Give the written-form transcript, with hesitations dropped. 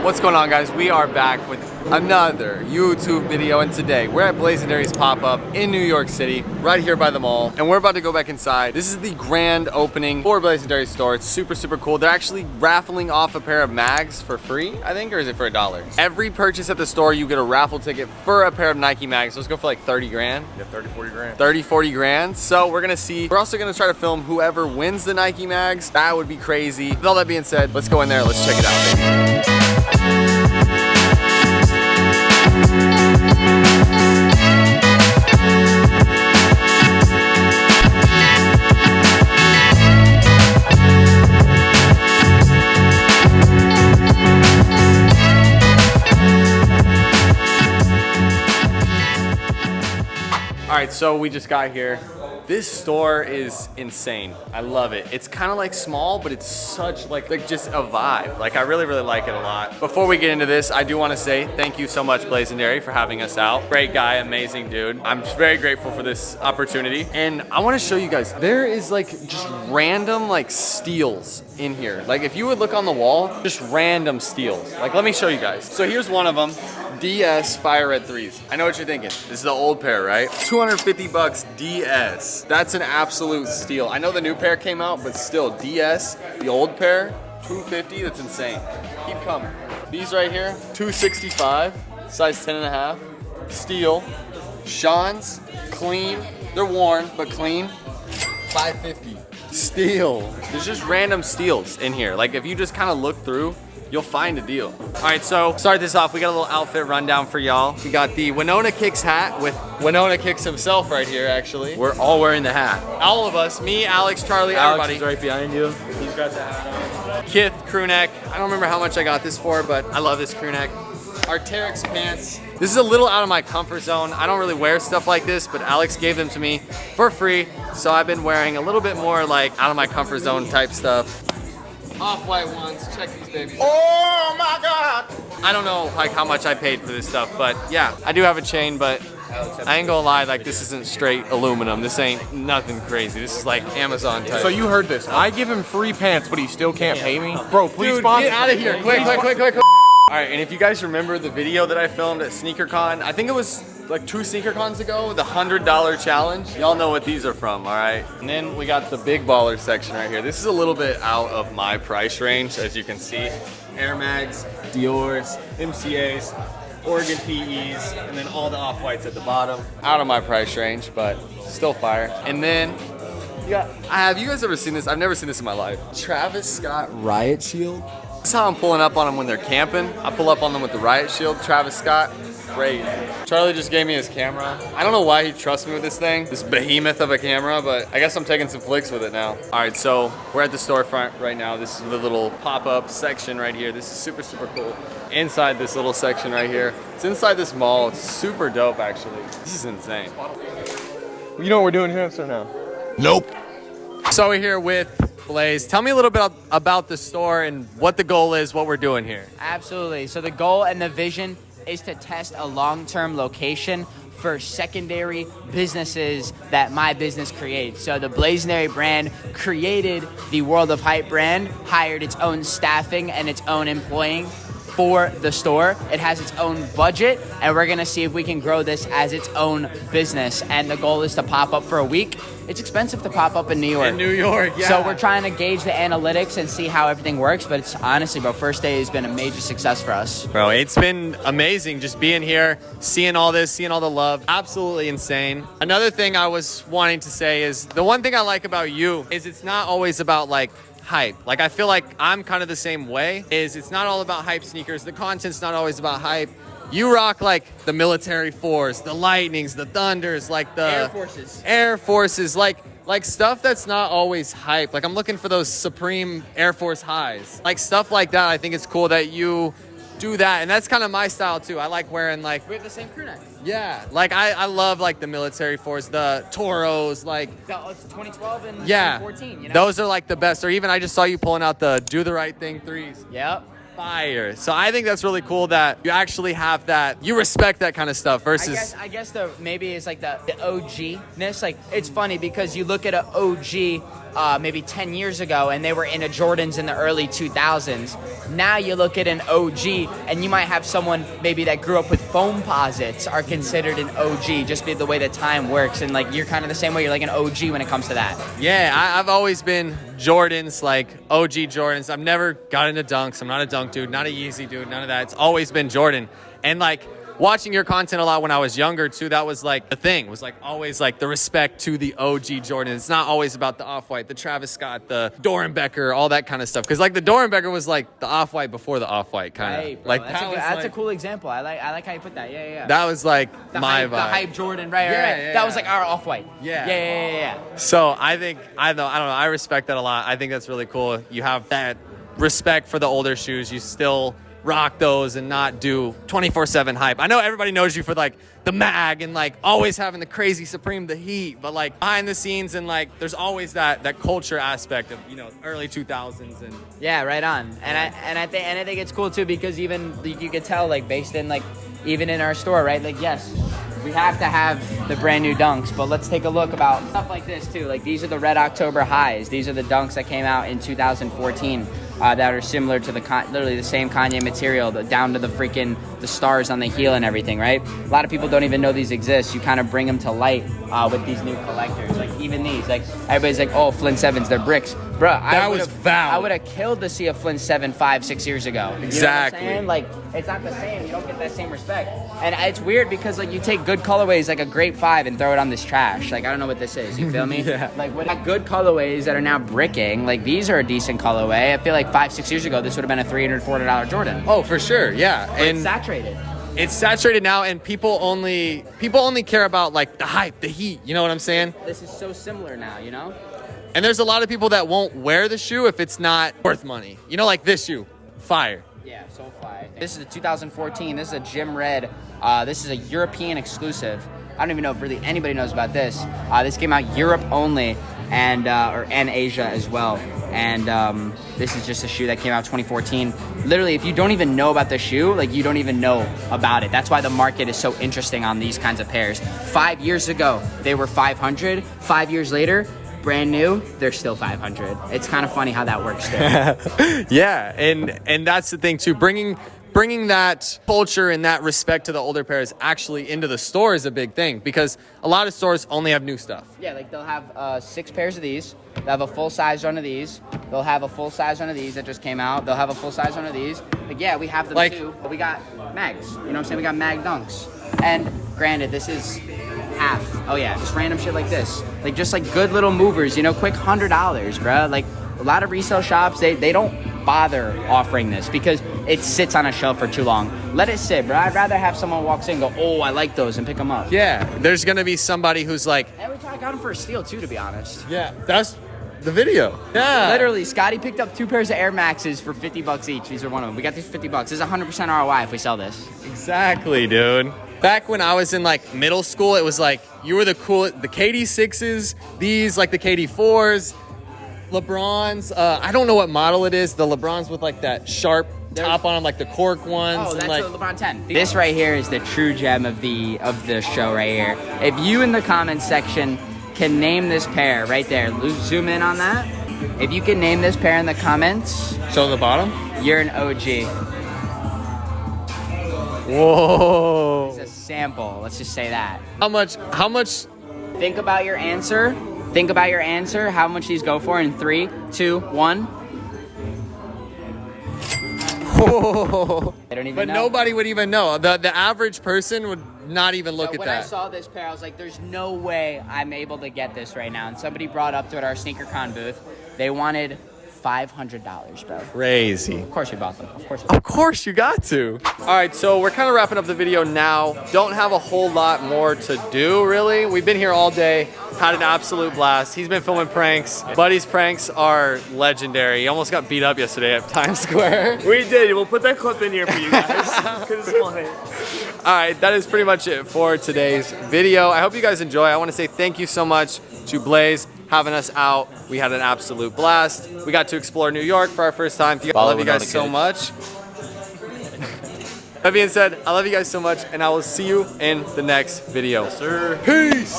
What's going on, guys? We are back with another YouTube video, and today we're at Blazendary's pop-up in New York City, right here by the mall, and we're about to go back inside. This is the grand opening for Blazendary store. It's super cool. They're actually raffling off a pair of mags for free, I think, or is it for $1? Every purchase at the store, you get a raffle ticket for a pair of Nike mags. Let's go for like 30 grand. Yeah, 30, 40 grand. 30, 40 grand. So we're gonna see. We're also gonna try to film whoever wins the Nike mags. That would be crazy. With all that being said, let's go in there. Let's check it out, baby. All right, so we just got here. This store is insane. I love it. It's kind of like small, but it's such like just a vibe. Like I really like it a lot. Before we get into this, I do want to say thank you so much, Blazendary, for having us out. Great guy, amazing dude. I'm very grateful for this opportunity. And I want to show you guys, there is like just random like steals in here. Like if you would look on the wall, just random steals. Like let me show you guys. So here's one of them. DS Fire Red 3s. I know what you're thinking. This is the old pair, right? 250 bucks DS. That's an absolute steal. I know the new pair came out, but still, DS, the old pair, 250, that's insane. Keep coming. These right here, 265, size 10.5, steel. Sean's, clean. They're worn, but clean, 550. Steel. There's just random steals in here. Like if you just kind of look through, you'll find a deal. All right, so start this off. We got a little outfit rundown for y'all. We got the Winona Kicks hat with Winona Kicks himself right here, actually. We're all wearing the hat. All of us, me, Alex, Charlie, everybody. Alex is right behind you. He's got the hat on. Kith crew neck. I don't remember how much I got this for, but I love this crew neck. Arc'teryx pants. This is a little out of my comfort zone. I don't really wear stuff like this, but Alex gave them to me for free. So I've been wearing a little bit more like out of my comfort zone type stuff. Off-white ones, check these babies. Oh my God! I don't know like how much I paid for this stuff, but yeah, I do have a chain, but I ain't gonna lie, like this isn't straight aluminum. This ain't nothing crazy. This is like Amazon type. So you heard this. I give him free pants, but he still can't pay me? Bro, please Dude, sponsor. get out of here, quick. All right, and if you guys remember the video that I filmed at SneakerCon, I think it was like 2 SneakerCons ago, the $100 challenge. Y'all know what these are from, all right? And then we got the big baller section right here. This is a little bit out of my price range, as you can see. Air Mags, Dior's, MCA's, Oregon PEs, and then all the off-whites at the bottom. Out of my price range, but still fire. And then, have you guys ever seen this? I've never seen this in my life. Travis Scott Riot Shield. That's how I'm pulling up on them when they're camping. I pull up on them with the Riot Shield. Travis Scott, crazy. Charlie just gave me his camera. I don't know why he trusts me with this thing, this behemoth of a camera, but I guess I'm taking some flicks with it now. All right, so we're at the storefront right now. This is the little pop-up section right here. This is super cool. Inside this little section right here. It's inside this mall. It's super dope, actually. This is insane. You know what we're doing here, sir, now? Nope. So we're here with Blaze. Tell me a little bit about the store and what the goal is, what we're doing here. Absolutely. So the goal and the vision is to test a long-term location for secondary businesses that my business creates. So the Blazendary brand created the World of Hype brand, hired its own staffing and its own employing for the store. It has its own budget, and we're gonna see if we can grow this as its own business. And the goal is to pop up for a week. It's expensive to pop up in New York. In New York, yeah. So we're trying to gauge the analytics and see how everything works, but it's honestly, bro, first day has been a major success for us. Bro, it's been amazing just being here, seeing all this, seeing all the love. Absolutely insane. Another thing I was wanting to say is the one thing I like about you is it's not always about like hype. Like I feel like I'm kind of the same way, is it's not all about hype sneakers. The content's not always about hype. You rock like the military force, the lightnings, the thunders, like the Air Forces, like stuff that's not always hype. Like I'm looking for those Supreme Air Force highs. Like stuff like that. I think it's cool that you do that, and that's kind of my style too. I like wearing like, we have the same crew neck. Yeah, like I love like the military force, the Toros, like It's 2012 and yeah, 2014, you know? Those are like the best. Or even I just saw you pulling out the Do the Right Thing 3s. Yep. Fire. So I think that's really cool that you actually have that, you respect that kind of stuff versus I guess maybe it's like the OG-ness. Like it's funny because you look at an OG maybe 10 years ago and they were into Jordans in the early 2000s. Now you look at an OG and you might have someone maybe that grew up with foam posits are considered an OG just be the way that time works. And like you're kind of the same way, you're like an OG when it comes to that. Yeah, I've always been Jordans, like OG Jordans. I've never got into dunks. I'm not a dunk dude, not a Yeezy dude, none of that. It's always been Jordan. And like watching your content a lot when I was younger too, that was like the thing, was like always like the respect to the OG Jordan. It's not always about the Off-White, the Travis Scott, the Dorenbecker, all that kind of stuff. Because like the Dorenbecker was like the Off-White before the Off-White kind of. Right, bro. Like that's a cool example. I like how you put that. Yeah. That was like my vibe. The hype Jordan, right? Yeah. That was like our Off-White. Yeah. So I think, I don't know, I respect that a lot. I think that's really cool. You have that respect for the older shoes. You still rock those and not do 24/7 hype. I know everybody knows you for like the mag and like always having the crazy Supreme, the heat, but like behind the scenes and like there's always that culture aspect of, you know, early 2000s and yeah, right on. And I think it's cool too because even you could tell like based in like even in our store, right? Like yes, we have to have the brand new dunks, but let's take a look about stuff like this too. Like these are the Red October highs. These are the dunks that came out in 2014. That are similar to literally the same Kanye material, down to the stars on the heel and everything, right? A lot of people don't even know these exist. You kind of bring them to light with these new collectors. Like even these, like everybody's like, oh, Flynn 7s, they're bricks. Bruh, I would have killed to see a Flynn 7 5-6 years ago. Exactly. You know what I'm saying? Like, it's not the same. You don't get that same respect. And it's weird because like you take good colorways like a Grape 5 and throw it on this trash. Like I don't know what this is. You feel me? Yeah. Like with good colorways that are now bricking, like these are a decent colorway. I feel like 5-6 years ago this would have been a $300-$400 Jordan. oh, for sure, yeah. But And it's saturated. it's saturated now, and people only care about like the hype, the heat. You know what I'm saying? This is so similar now, you know? And there's a lot of people that won't wear the shoe if it's not worth money. You know, like this shoe, fire. Yeah, so fly. This is a 2014. This is a Gym Red. This is a European exclusive. I don't even know if really anybody knows about this. This came out Europe only and Asia as well. And this is just a shoe that came out 2014. Literally, if you don't even know about the shoe, like you don't even know about it. That's why the market is so interesting on these kinds of pairs. 5 years ago, they were 500. 5 years later, brand new, they're still 500. It's kind of funny how that works there. Yeah, and that's the thing too. Bringing that culture and that respect to the older pairs actually into the store is a big thing because a lot of stores only have new stuff. Yeah, like they'll have 6 pairs of these. They'll have a full size run of these. They'll have a full size run of these that just came out. They'll have a full size run of these. Like yeah, we have them like, too. But we got mags. You know what I'm saying? We got mag dunks. And granted, this is half. Oh yeah, just random shit like this. Like just like good little movers, you know, quick $100, bro. Like a lot of resale shops, they don't bother offering this because it sits on a shelf for too long. Let it sit, bro. I'd rather have someone walks in and go, oh, I like those, and pick them up. Yeah, there's gonna be somebody who's like, and I got them for a steal too, to be honest. yeah, that's the video. Yeah, Literally, Scotty picked up 2 pairs of Air Maxes for $50 each. These are one of them. We got these $50. This is 100% ROI if we sell this. exactly, dude. Back when I was in like middle school, it was like you were the KD6s, these like the KD4s, LeBrons. I don't know what model it is. The LeBrons with like that sharp top on them, like the cork ones. Oh, and that's like, a LeBron 10. This right here is the true gem of the show right here. If you in the comments section can name this pair right there, zoom in on that. If you can name this pair in the comments, show the bottom. You're an OG. Whoa. It's a sample. Let's just say that. How much? Think about your answer. Think about your answer. How much these go for in 3, 2, 1. Whoa. I don't even But know. nobody would even know. The average person would not even look at when that. I saw this pair, I was like, there's no way I'm able to get this right now. And somebody brought up to it at our SneakerCon booth. They wanted $500, bro. Crazy. Of course we bought them. Of course. Of course you got to. All right, so we're kind of wrapping up the video now. Don't have a whole lot more to do, really. We've been here all day, had an absolute blast. He's been filming pranks. Buddy's pranks are legendary. He almost got beat up yesterday at Times Square. We did. We'll put that clip in here for you guys because it's funny. All right, that is pretty much it for today's video. I hope you guys enjoy. I want to say thank you so much to Blaze having us out. We had an absolute blast. We got to explore New York for our first time. I love you guys so much. That being said, I love you guys so much, and I will see you in the next video. Yes, sir. Peace.